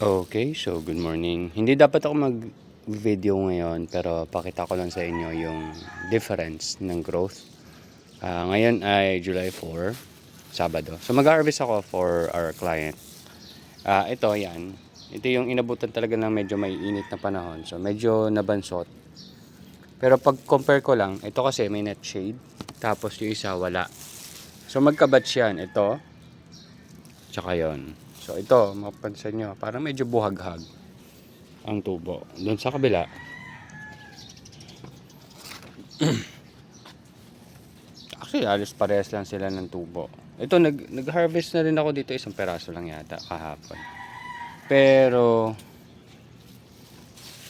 Okay, so good morning. Hindi dapat ako mag-video ngayon pero pakita ko lang sa inyo yung difference ng growth. Ngayon ay July 4, Sabado. So mag-harvest ako for our client. Ito yan. Ito yung inabutan talaga ng medyo may init na panahon. So medyo nabansot. Pero pag compare ko lang, ito kasi may net shade. Tapos yung isa wala. So magka-batch yan. Ito. Tsaka yon. So ito, mapapansin nyo, parang medyo buhaghag ang tubo. Doon sa kabila, actually alos parehas lang sila ng tubo. Ito, nag-harvest na rin ako dito, isang peraso lang yata kahapon. Pero,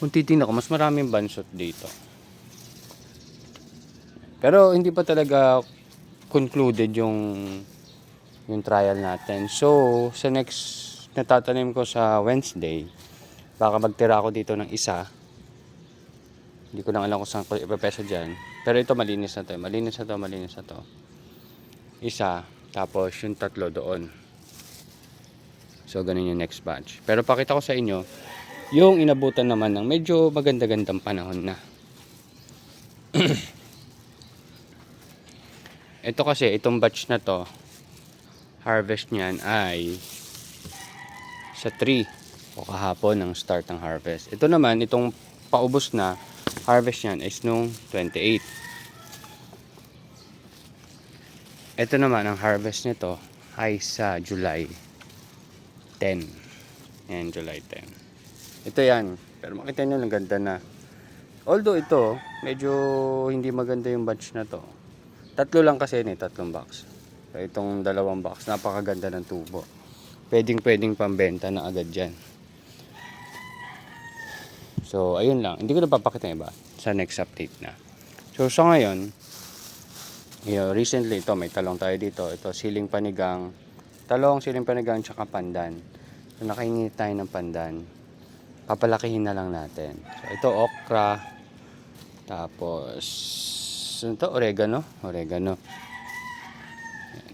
kung titingnan ko, mas maraming bansot dito. Pero hindi pa talaga concluded yung trial natin. So, sa next natatanim ko sa Wednesday, baka magtira ako dito ng isa. Hindi ko lang alam kung saan ko ipapesa dyan. Pero ito malinis na to. Malinis na to. Isa. Tapos yung tatlo doon. So, ganun yung next batch. Pero pakita ko sa inyo, yung inabutan naman ng medyo maganda-gandang panahon na. Ito kasi, itong batch na to, harvest niyan ay sa 3 o kahapon ang start ng harvest. Ito naman, itong paubos na harvest niyan is nung 28. Ito naman, ang harvest nito ay sa July 10. Ayan, July 10. Ito yan. Pero makita nyo, ang ganda na. Although ito, medyo hindi maganda yung batch na to. Tatlo lang kasi yun, tatlong box. So, itong dalawang box, napakaganda ng tubo. Pwedeng pambenta na agad dyan. So, ayun lang. Hindi ko napapakita yung iba sa next update na. So, sa ngayon, recently ito, may talong tayo dito. Ito, siling panigang. Talong, siling panigang, tsaka pandan. So, nakahingi tayo ng pandan. Papalakihin na lang natin. So, ito, okra. Tapos, ito, oregano.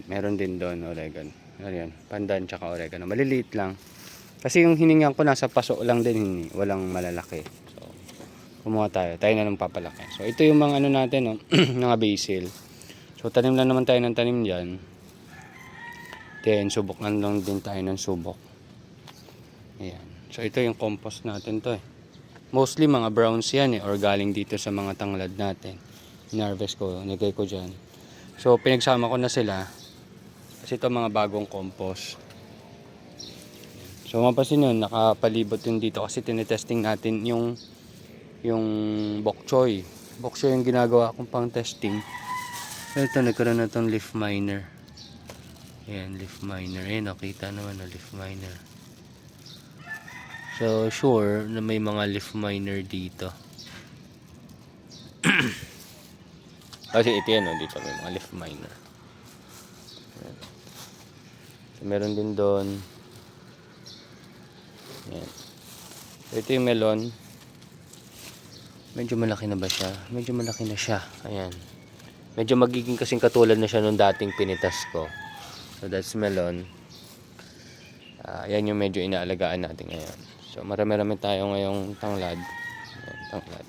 Meron din doon, oregano. Ayan, pandan, tsaka oregano. Maliliit lang. Kasi yung hiningan ko nasa paso lang din, walang malalaki. So, kumuha tayo. Tayo na lang papalaki. So, ito yung mga ano natin, no? Mga basil. So, tanim lang naman tayo ng tanim dyan. Then, subok lang din tayo ng subok. Ayan. So, ito yung compost natin to eh. Mostly mga browns yan eh, or galing dito sa mga tanglad natin. Inharvest ko, nilagay ko dyan. So, pinagsama ko na sila. Kasi ito mga bagong compost. So, mapasin yun, nakapalibot yun dito kasi tinetesting natin yung bok choy. Bok choy yung ginagawa kong pang testing. Ito, nagkaroon na itong leaf miner. Ayan, leaf miner. Ayan, nakita naman na leaf miner. So, sure na may mga leaf miner dito. Kasi ito yan, dito may mga leaf miner. Ayan. So, meron din doon. Ayan. So, ito yung melon. Medyo malaki na ba siya? Medyo malaki na siya. Ayan. Medyo magiging kasing katulad na siya nung dating pinitas ko. So, that's melon. Ayan yung medyo inaalagaan natin ngayon. So, marami-rami tayo ngayong tanglad. Ayan, tanglad.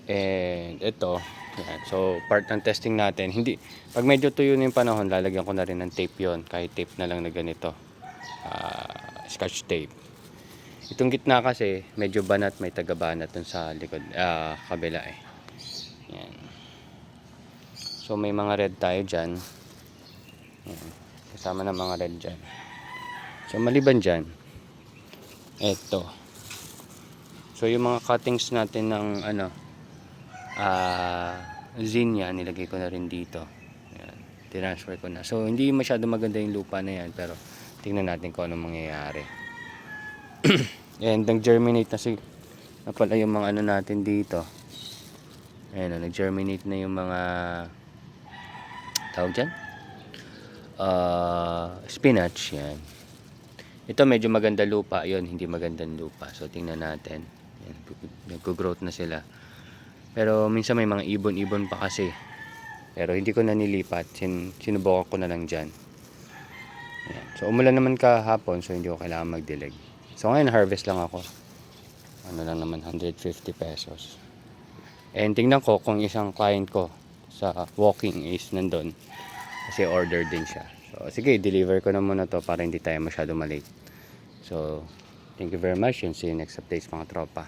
And ito, yan. So, part ng testing natin, hindi, pag medyo tuyo na yung panahon, lalagyan ko na rin ng tape yon. Kahit tape na lang na ganito. Scotch tape. Itong gitna kasi, medyo banat, may taga-banat dun sa likod, kabila eh. Yan. So, may mga red tayo dyan. Yan. Kasama ng mga red dyan. So, maliban dyan, eto. So, yung mga cuttings natin ng, zinnia, nilagay ko na rin dito. Ayan, transfer ko na. So, hindi masyado maganda yung lupa na yan, pero tingnan natin kung anong mangyayari. And nag-germinate na pala yung mga ano natin dito. Ayan, nag-germinate na yung mga tawag dyan? Spinach, yan. Ito medyo maganda lupa, yon hindi magandang lupa. So, tingnan natin. Ayan, nag-growth na sila. Pero minsan may mga ibon-ibon pa kasi. Pero hindi ko na nilipat. Sinubukan ko na lang dyan. Yan. So umulan naman kahapon, so hindi ko kailangan magdilig. So ngayon harvest lang ako. Ano lang naman, 150 pesos. And tingnan ko kung isang client ko sa walking is nandun. Kasi order din siya. So sige, deliver ko na muna to para hindi tayo masyado malate. So thank you very much and see you next updates mga tropa.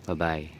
Bye bye.